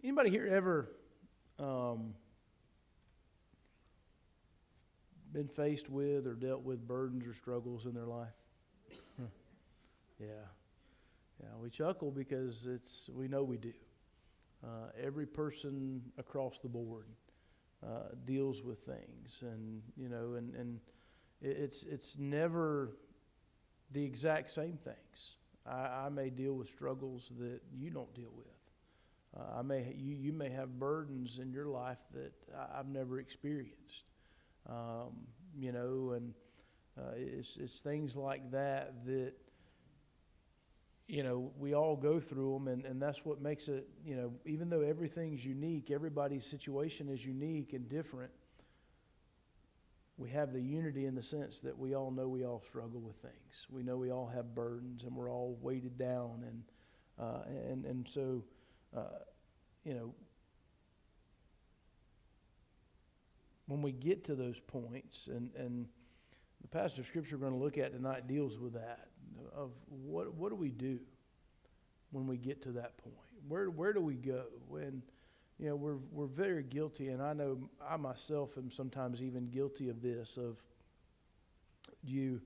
Anybody here ever um, been faced with or dealt with burdens or struggles in their life? Yeah. Yeah, we chuckle because we know we do. Every person across the board deals with things, and it's never the exact same things. I may deal with struggles that you don't deal with. You may have burdens in your life that I've never experienced. And it's things like that we all go through them, and that's what makes it, even though everything's unique, everybody's situation is unique and different, we have the unity in the sense that we all know we all struggle with things. We know we all have burdens, and we're all weighted down, and so, when we get to those points, and the passage of Scripture we're going to look at tonight deals with that, of what do we do when we get to that point? Where do we go when we're very guilty, and I know I myself am sometimes even guilty of this, of you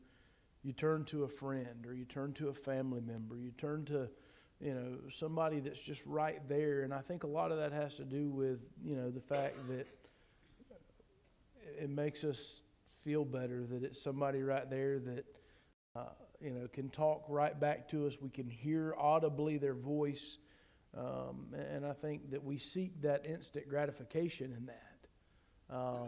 turn to a friend, or you turn to a family member, you turn to somebody that's just right there, and I think a lot of that has to do with the fact that it makes us feel better that it's somebody right there that can talk right back to us. We can hear audibly their voice, and I think that we seek that instant gratification in that. I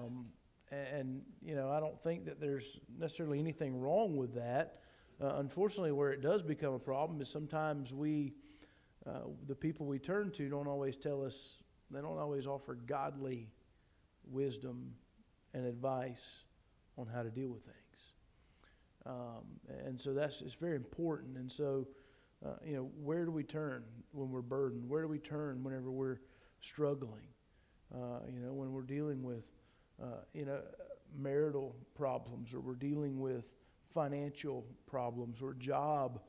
don't think that there's necessarily anything wrong with that. Unfortunately, where it does become a problem is sometimes the people we turn to don't always tell us, they don't always offer godly wisdom and advice on how to deal with things. And so it's very important. And so, where do we turn when we're burdened? Where do we turn whenever we're struggling? When we're dealing with, marital problems, or we're dealing with financial problems or job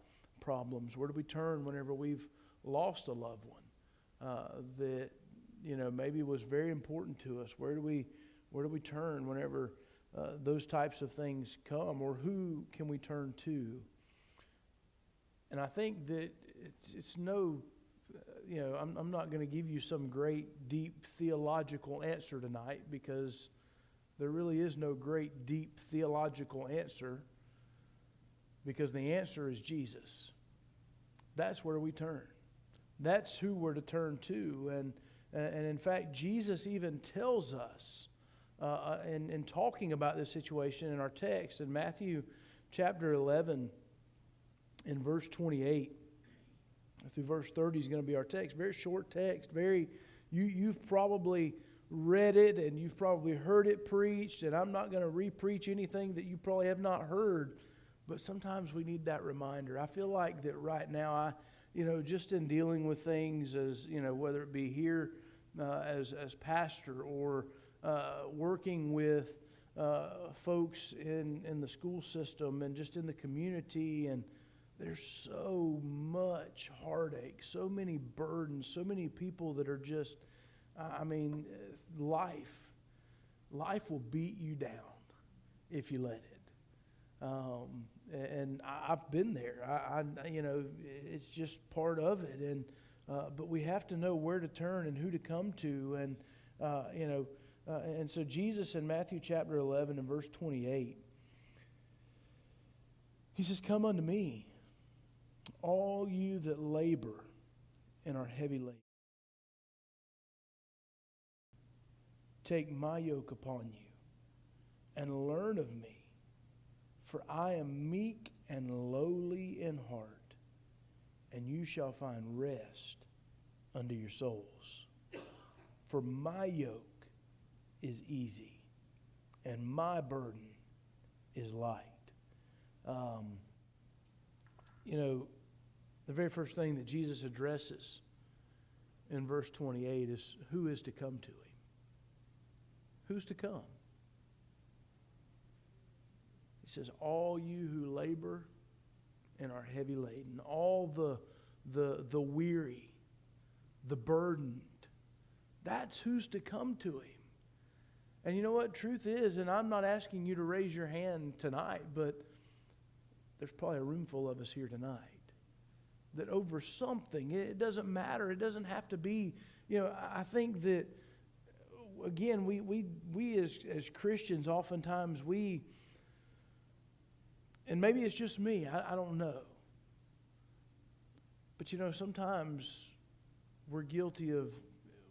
problems. Where do we turn whenever we've lost a loved one that maybe was very important to us? Where do we turn whenever those types of things come, or who can we turn to? And I think that it's no, I'm not going to give you some great, deep theological answer tonight, because there really is no great, deep theological answer, because the answer is Jesus. That's where we turn. That's who we're to turn to. And in fact, Jesus even tells us, in talking about this situation in our text, in Matthew chapter 11, in verse 28 through verse 30 is going to be our text. Very short text. You've probably read it, and you've probably heard it preached, and I'm not going to re-preach anything that you probably have not heard, but sometimes we need that reminder. I feel like that right now, just in dealing with things, as whether it be here as pastor, or working with folks in the school system and just in the community, and there's so much heartache, so many burdens, so many people that are just, life will beat you down if you let it. And I've been there. It's just part of it. And but we have to know where to turn and who to come to, and so Jesus in Matthew chapter 11 and verse 28, he says, "Come unto me, all you that labor and are heavy laden. Take my yoke upon you and learn of me, for I am meek and lowly in heart, and you shall find rest unto your souls. For my yoke is easy, and my burden is light." The very first thing that Jesus addresses in verse 28 is who is to come to him. Who's to come? He says, all you who labor and are heavy laden, all the weary, the burdened, That's who's to come to Him. And you know what? Truth is, and I'm not asking you to raise your hand tonight, but there's probably a room full of us here tonight that over something, it doesn't matter. It doesn't have to be, I think that, again, we as Christians, oftentimes and maybe it's just me, I don't know. But sometimes we're guilty of,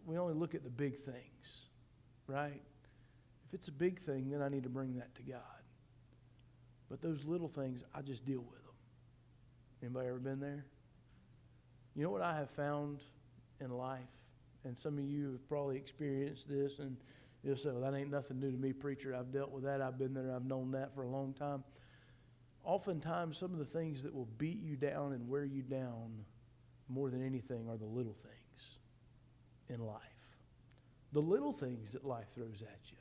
we only look at the big things, right? If it's a big thing, then I need to bring that to God. But those little things, I just deal with them. Anybody ever been there? You know what I have found in life? And some of you have probably experienced this, and you'll say, well, that ain't nothing new to me, preacher. I've dealt with that. I've been there. I've known that for a long time. Oftentimes, some of the things that will beat you down and wear you down more than anything are the little things in life. The little things that life throws at you.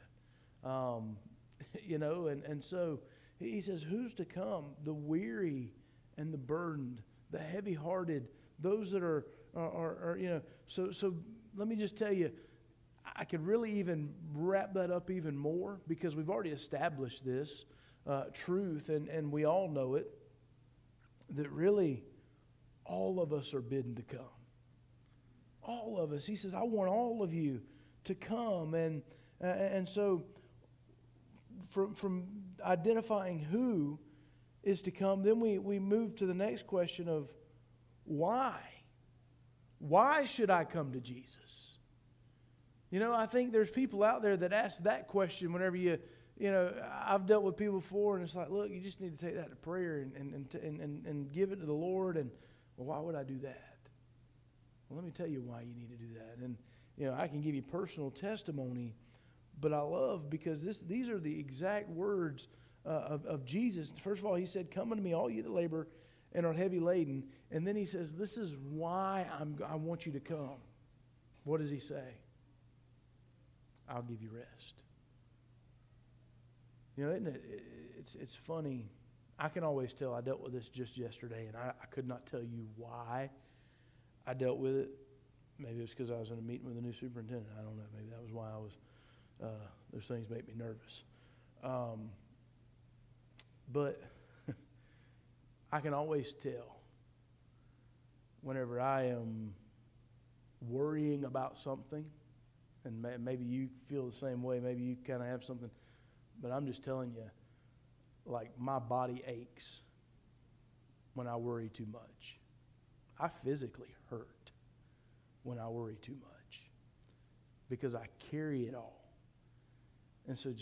And so he says, who's to come? The weary and the burdened, the heavy-hearted, those that are so let me just tell you, I could really even wrap that up even more, because we've already established this truth, and we all know it, that really all of us are bidden to come. All of us. He says, I want all of you to come. And so from identifying who is to come, then we move to the next question of why. Why should I come to Jesus? I think there's people out there that ask that question whenever I've dealt with people before, and it's like, look, you just need to take that to prayer and give it to the Lord. And, well, why would I do that? Well, let me tell you why you need to do that. And, I can give you personal testimony, but I love, because these are the exact words of Jesus. First of all, He said, come unto me, all you that labor and are heavy laden. And then He says, this is why I want you to come. What does He say? I'll give you rest. Isn't it? It's funny. I can always tell. I dealt with this just yesterday, and I could not tell you why I dealt with it. Maybe it's because I was in a meeting with a new superintendent. I don't know. Maybe that was why I was. Those things make me nervous. But I can always tell whenever I am worrying about something, and maybe you feel the same way. Maybe you kind of have something. But I'm just telling you, like, my body aches when I worry too much. I physically hurt when I worry too much because I carry it all. And so,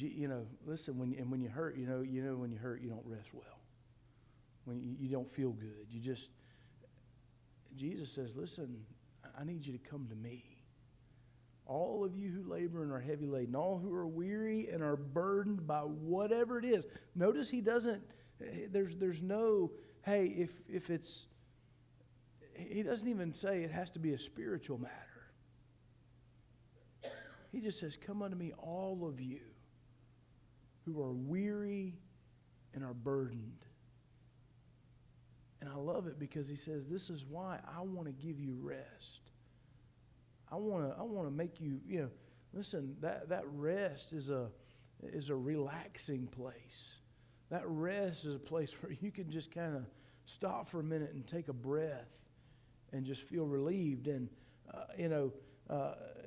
listen, when you hurt, when you hurt, you don't rest well. When you don't feel good. Jesus says, listen, I need you to come to me. All of you who labor and are heavy laden, all who are weary and are burdened by whatever it is. Notice He doesn't, there's no, hey, if it's, He doesn't even say it has to be a spiritual matter. He just says, come unto me, all of you who are weary and are burdened. And I love it because He says, this is why I want to give you rest. I want to make you, listen, that rest is a relaxing place. That rest is a place where you can just kind of stop for a minute and take a breath and just feel relieved. And,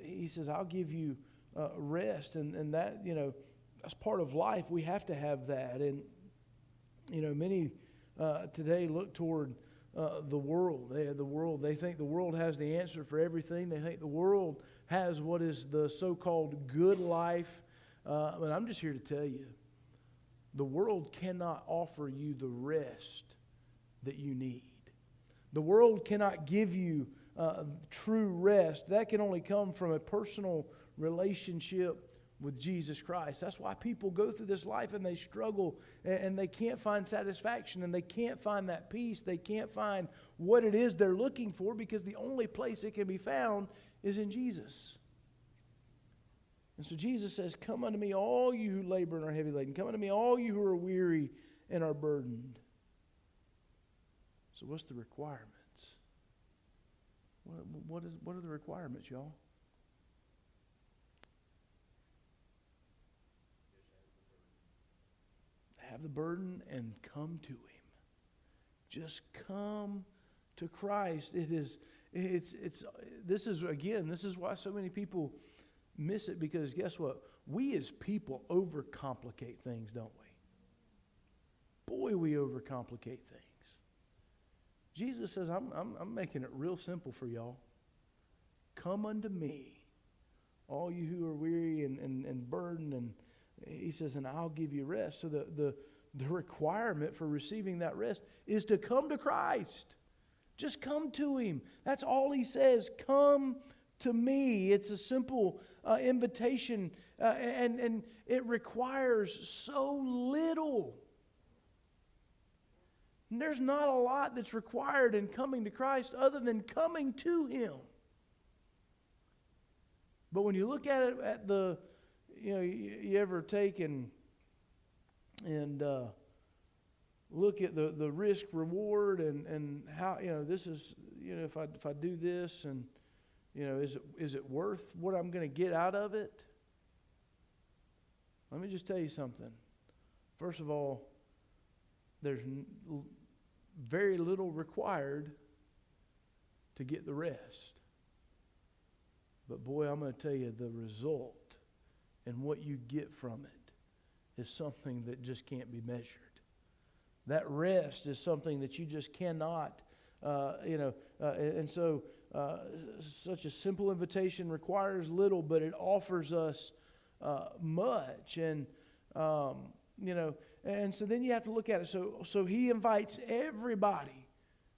He says, I'll give you rest. And that, that's part of life. We have to have that. And, many today look toward the world. They think the world has the answer for everything. They think the world has what is the so-called good life. But I'm just here to tell you, the world cannot offer you the rest that you need. The world cannot give you true rest. That can only come from a personal relationship with Jesus Christ. That's why people go through this life and they struggle and they can't find satisfaction and they can't find that peace. They can't find what it is they're looking for, because the only place it can be found is in Jesus. And so Jesus says, come unto me, all you who labor and are heavy laden. Come unto me, all you who are weary and are burdened. So what's the requirements? What are the requirements, y'all? have the burden and come to Him. Just come to Christ. This is why so many people miss it, because guess what? We as people overcomplicate things, don't we? Boy, we overcomplicate things. Jesus says, I'm making it real simple for y'all. Come unto me, all you who are weary and burdened, and He says, and I'll give you rest. So the requirement for receiving that rest is to come to Christ. Just come to Him. That's all He says. Come to me. It's a simple invitation, and it requires so little. And there's not a lot that's required in coming to Christ other than coming to Him. But when you look at it at the, you ever take and look at the risk reward and how, this is, if I do this, and is it worth what I'm going to get out of it? Let me just tell you something. First of all, there's very little required to get the rest. But boy, I'm going to tell you, the result and what you get from it is something that just can't be measured. That rest is something that you just cannot, and so such a simple invitation requires little, but it offers us much. And, and so then you have to look at it. So He invites everybody.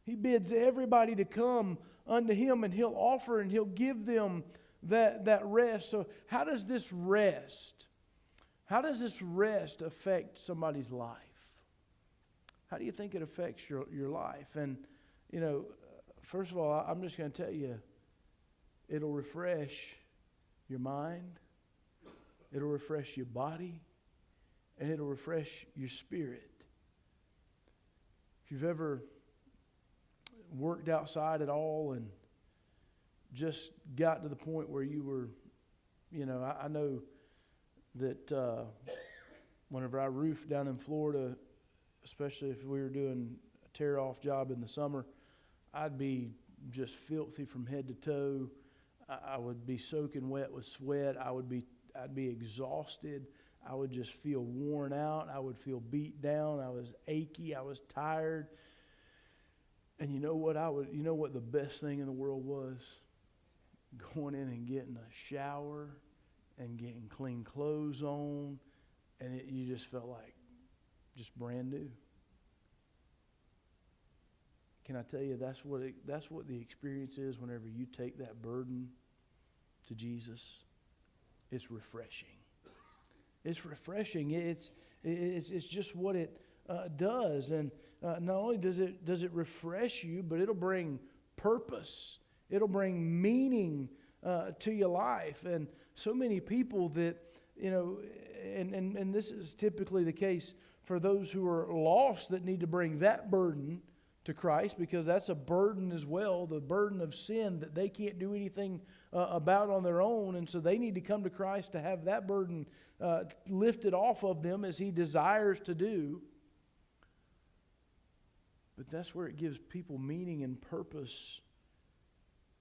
He bids everybody to come unto Him, and He'll offer and He'll give them that rest. So how does this rest affect somebody's life? How do you think it affects your life? And, first of all, I'm just going to tell you, it'll refresh your mind, it'll refresh your body, and it'll refresh your spirit. If you've ever worked outside at all and just got to the point where you were, I know that whenever I roofed down in Florida, especially if we were doing a tear-off job in the summer, I'd be just filthy from head to toe. I would be soaking wet with sweat. I'd be exhausted. I would just feel worn out. I would feel beat down. I was achy. I was tired. And you know what the best thing in the world was? Going in and getting a shower and getting clean clothes on, and you just felt like just brand new. Can I tell you, that's what the experience is whenever you take that burden to Jesus. It's refreshing. It's refreshing. It's just what it does. And not only does it refresh you, but it'll bring purpose. It'll bring meaning to your life. And so many people that, and this is typically the case for those who are lost, that need to bring that burden to Christ, because that's a burden as well, the burden of sin that they can't do anything about on their own. And so they need to come to Christ to have that burden lifted off of them, as He desires to do. But that's where it gives people meaning and purpose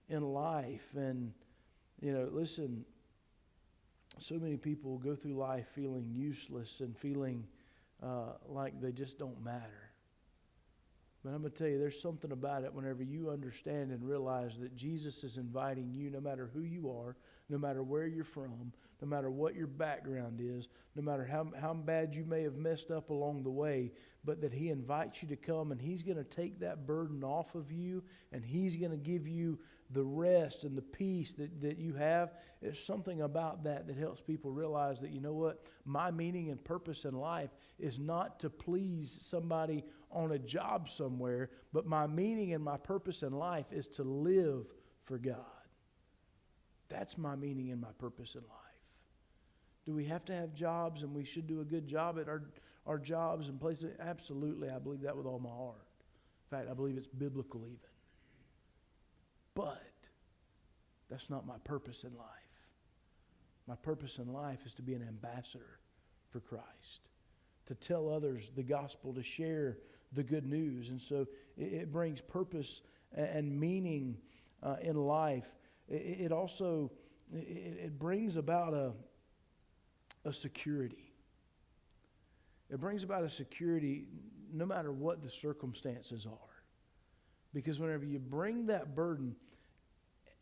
in life. And, listen, so many people go through life feeling useless and feeling like they just don't matter. But I'm going to tell you, there's something about it whenever you understand and realize that Jesus is inviting you, no matter who you are, no matter where you're from, no matter what your background is, no matter how bad you may have messed up along the way, but that He invites you to come, and He's going to take that burden off of you, and He's going to give you the rest and the peace that you have. There's something about that helps people realize that, you know what, my meaning and purpose in life is not to please somebody on a job somewhere, but my meaning and my purpose in life is to live for God. That's my meaning and my purpose in life. Do we have to have jobs, and we should do a good job at our jobs and places? Absolutely, I believe that with all my heart. In fact, I believe it's biblical even. But that's not my purpose in life. My purpose in life is to be an ambassador for Christ, to tell others the gospel, to share the good news. And so it brings purpose and meaning in life. It also it brings about a security. It brings about a security no matter what the circumstances are. Because whenever you bring that burden,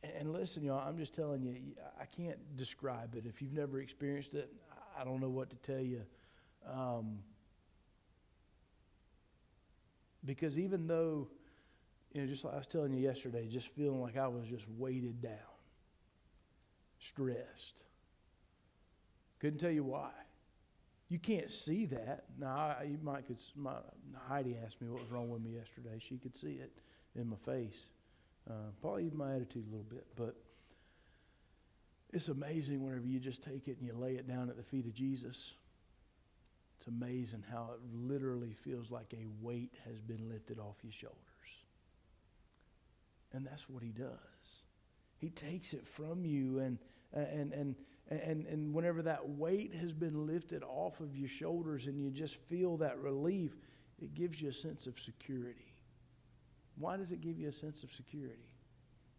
and listen, y'all, I'm just telling you, I can't describe it. If you've never experienced it, I don't know what to tell you. Because even though, just like I was telling you yesterday, just feeling like I was just weighted down, stressed. Couldn't tell you why. You can't see that. Now, you might, because Heidi asked me what was wrong with me yesterday. She could see it in my face. Probably even my attitude a little bit. But it's amazing whenever you just take it and you lay it down at the feet of Jesus. It's amazing how it literally feels like a weight has been lifted off your shoulders. And that's what he does. He takes it from you, and whenever that weight has been lifted off of your shoulders and you just feel that relief, it gives you a sense of security. Why does it give you a sense of security?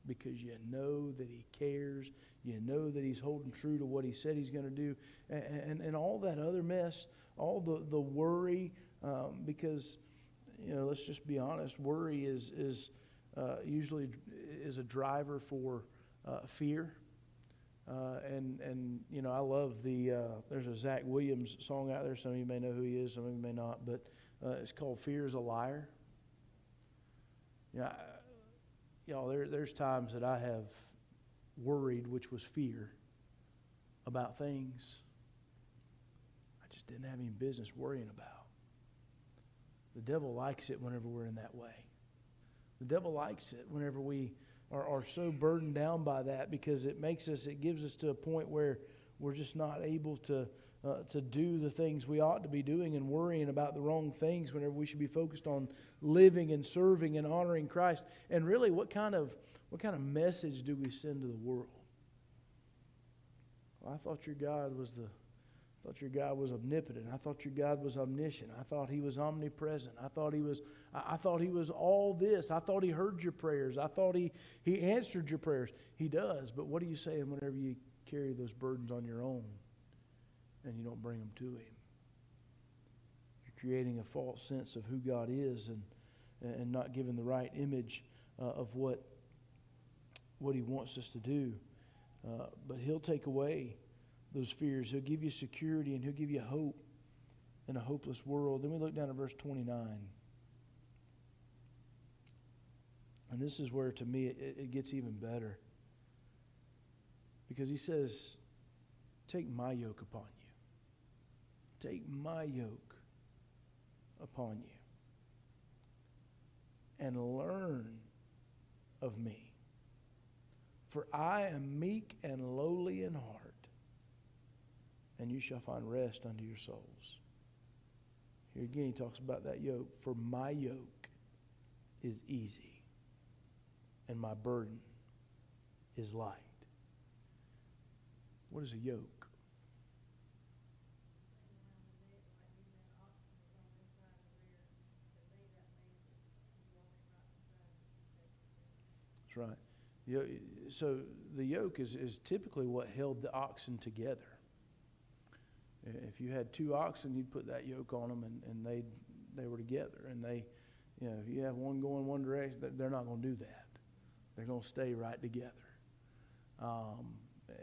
Because you know that he cares. You know that he's holding true to what he said he's going to do. And all that other mess, all the worry, because, let's just be honest, worry is usually is a driver for fear. I love there's a Zach Williams song out there. Some of you may know who he is, some of you may not, but it's called Fear is a Liar. Y'all, there's times that I have worried, which was fear, about things I just didn't have any business worrying about. The devil likes it whenever we're in that way. The devil likes it whenever we are so burdened down by that, because it gives us to a point where we're just not able to do the things we ought to be doing, and worrying about the wrong things whenever we should be focused on living and serving and honoring Christ. And really, what kind of message do we send to the world? Well, I thought your God was omnipotent. I thought your God was omniscient. I thought he was omnipresent. I thought he was all this. I thought he heard your prayers. I thought he answered your prayers. He does. But what are you saying whenever you carry those burdens on your own and you don't bring them to him? You're creating a false sense of who God is, and not giving the right image of what he wants us to do. But he'll take away those fears. He'll give you security, and he'll give you hope in a hopeless world. Then we look down at verse 29. And this is where, to me, it gets even better. Because he says, take my yoke upon you. Take my yoke upon you. And learn of me. For I am meek and lowly in heart, and you shall find rest unto your souls. Here again, he talks about that yoke. For my yoke is easy, and my burden is light. What is a yoke? That's right. So the yoke is typically what held the oxen together. If you had two oxen, you'd put that yoke on them, and they were together. And if you have one going one direction, they're not going to do that. They're going to stay right together.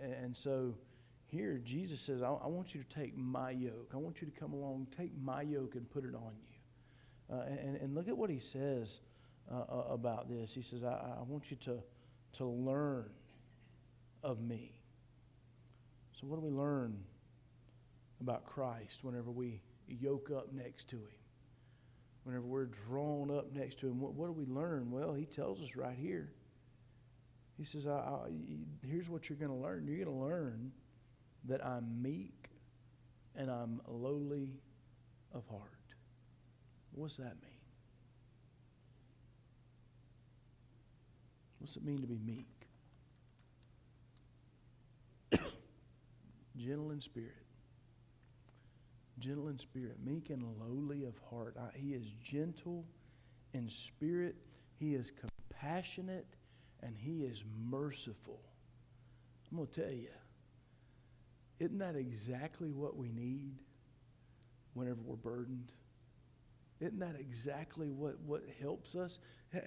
And so here Jesus says, I want you to take my yoke. I want you to come along, take my yoke and put it on you. And look at what he says about this. He says, I want you to learn of me. So what do we learn about Christ whenever we yoke up next to him? Whenever we're drawn up next to him, what do we learn? Well, he tells us right here. He says, here's what you're going to learn. You're going to learn that I'm meek and I'm lowly of heart. What's that mean? What's it mean to be meek? Gentle in spirit. Gentle in spirit, meek and lowly of heart. He is gentle in spirit. He is compassionate, and He is merciful. I'm going to tell you, isn't that exactly what we need whenever we're burdened? Isn't that exactly what helps us?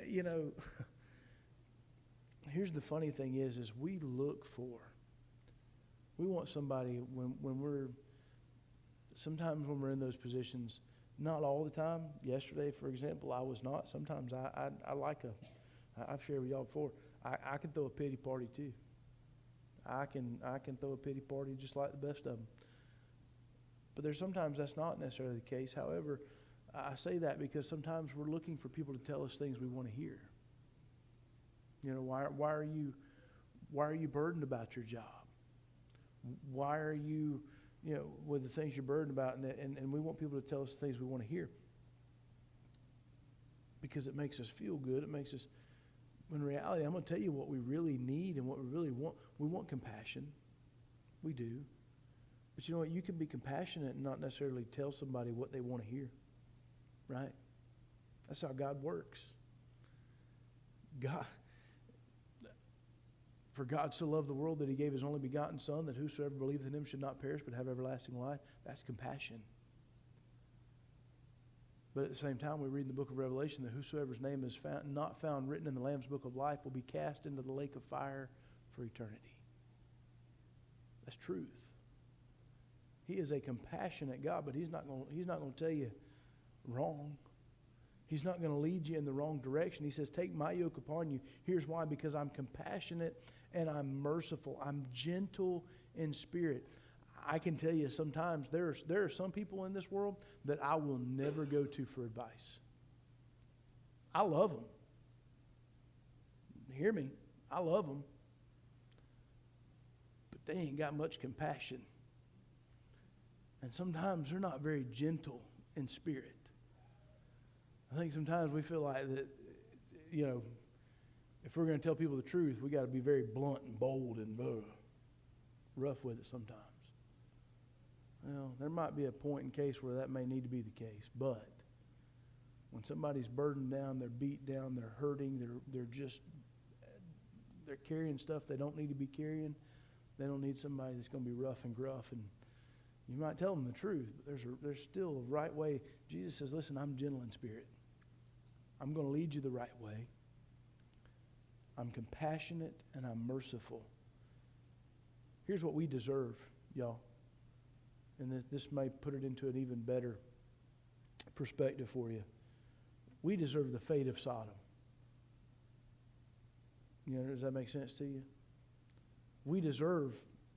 You know, here's the funny thing is we want somebody sometimes when we're in those positions, not all the time. Yesterday, for example, I was not. Sometimes I've shared with y'all before, I can throw a pity party too. I can throw a pity party just like the best of them. But there's sometimes that's not necessarily the case. However, I say that because sometimes we're looking for people to tell us things we want to hear. You know, why are you burdened about your job? Why are you, with the things you're burdened about? And we want people to tell us the things we want to hear. Because it makes us feel good. It makes us, in reality, I'm going to tell you what we really need and what we really want. We want compassion. We do. But you know what? You can be compassionate and not necessarily tell somebody what they want to hear. Right? That's how God works. For God so loved the world that He gave His only begotten Son, that whosoever believeth in Him should not perish but have everlasting life. That's compassion. But at the same time, we read in the book of Revelation that whosoever's name is not found written in the Lamb's book of life will be cast into the lake of fire for eternity. That's truth. He is a compassionate God, but He's not going to tell you wrong. He's not going to lead you in the wrong direction. He says, take my yoke upon you. Here's why: because I'm compassionate and I'm merciful. I'm gentle in spirit. I can tell you sometimes there are some people in this world that I will never go to for advice. I love them. Hear me. I love them. But they ain't got much compassion. And sometimes they're not very gentle in spirit. I think sometimes we feel like that, if we're going to tell people the truth, we got to be very blunt and bold and rough with it sometimes. Well, there might be a point in case where that may need to be the case, but when somebody's burdened down, they're beat down, they're hurting, they're carrying stuff they don't need to be carrying, they don't need somebody that's going to be rough and gruff. And you might tell them the truth, but there's still a right way. Jesus says, listen, I'm gentle in spirit. I'm going to lead you the right way. I'm compassionate and I'm merciful. Here's what we deserve, y'all. And this may put it into an even better perspective for you. We deserve the fate of Sodom. Does that make sense to you? We deserve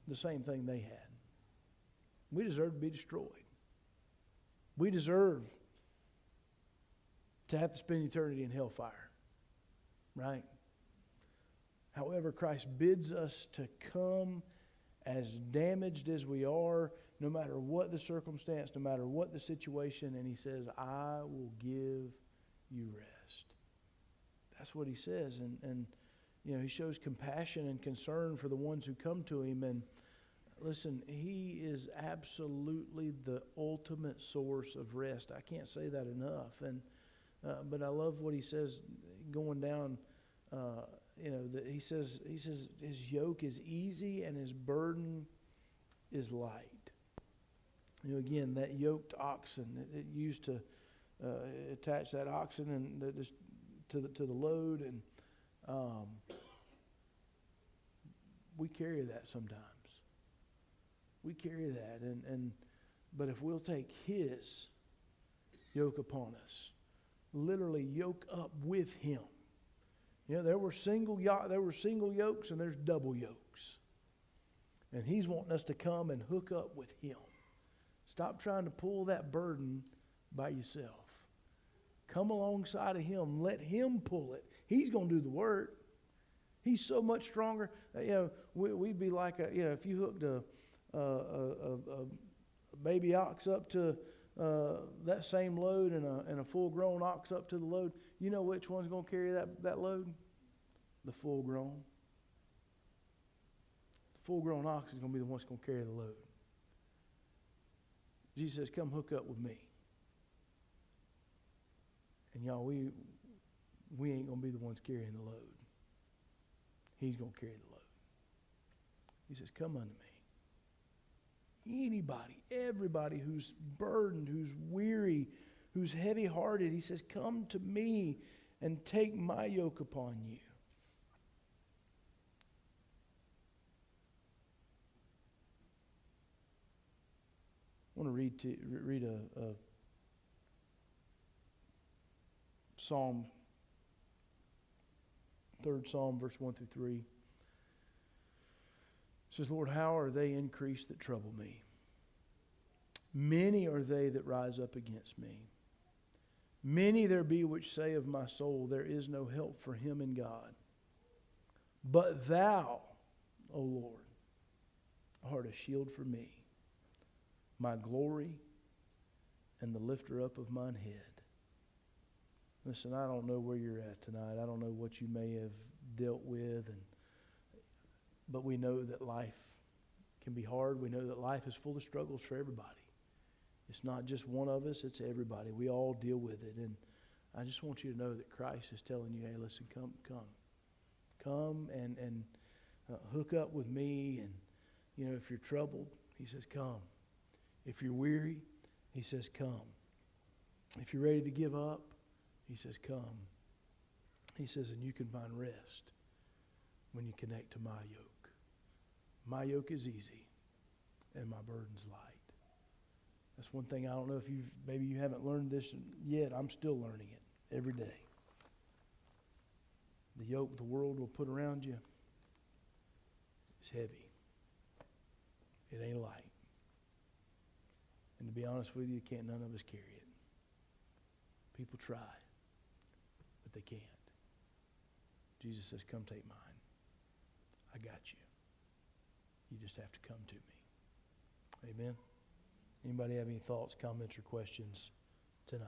the same thing they had. We deserve to be destroyed. We deserve to have to spend eternity in hellfire. Right? However, Christ bids us to come as damaged as we are, no matter what the circumstance, no matter what the situation, and He says, I will give you rest. That's what He says. And He shows compassion and concern for the ones who come to Him. And listen, He is absolutely the ultimate source of rest. I can't say that enough. But I love what He says going down. That He says His yoke is easy and His burden is light. Again, that yoked oxen, it used to attach that oxen and to the load, and we carry that sometimes. We carry that, but if we'll take His yoke upon us, literally yoke up with Him. There were single yokes and there's double yokes, and He's wanting us to come and hook up with Him. Stop trying to pull that burden by yourself. Come alongside of Him. Let Him pull it. He's going to do the work. He's so much stronger. We'd be like if you hooked a baby ox up to that same load and a full-grown ox up to the load. You know which one's going to carry that load? The full-grown. The full-grown ox is going to be the one that's going to carry the load. Jesus says, come hook up with me. And y'all, we ain't going to be the ones carrying the load. He's going to carry the load. He says, come unto me. Anybody, everybody who's burdened, who's weary, who's heavy-hearted, he says, come to me and take my yoke upon you. I want to read a Psalm, 3rd Psalm, verse 1 through 3. It says, Lord, how are they increased that trouble me? Many are they that rise up against me. Many there be which say of my soul, there is no help for him in God. But thou, O Lord, art a shield for me, my glory and the lifter up of mine head. Listen, I don't know where you're at tonight. I don't know what you may have dealt with, but we know that life can be hard. We know that life is full of struggles for everybody. It's not just one of us, it's everybody. We all deal with it. And I just want you to know that Christ is telling you, hey, listen, come. Come and hook up with me. And, if you're troubled, he says, come. If you're weary, he says, come. If you're ready to give up, he says, come. He says, and you can find rest when you connect to my yoke. My yoke is easy and my burden's light. That's one thing I don't know if maybe you haven't learned this yet. I'm still learning it every day. The yoke the world will put around you is heavy. It ain't light. And to be honest with you, none of us carry it. People try, but they can't. Jesus says, come take mine. I got you. You just have to come to me. Amen. Anybody have any thoughts, comments, or questions tonight?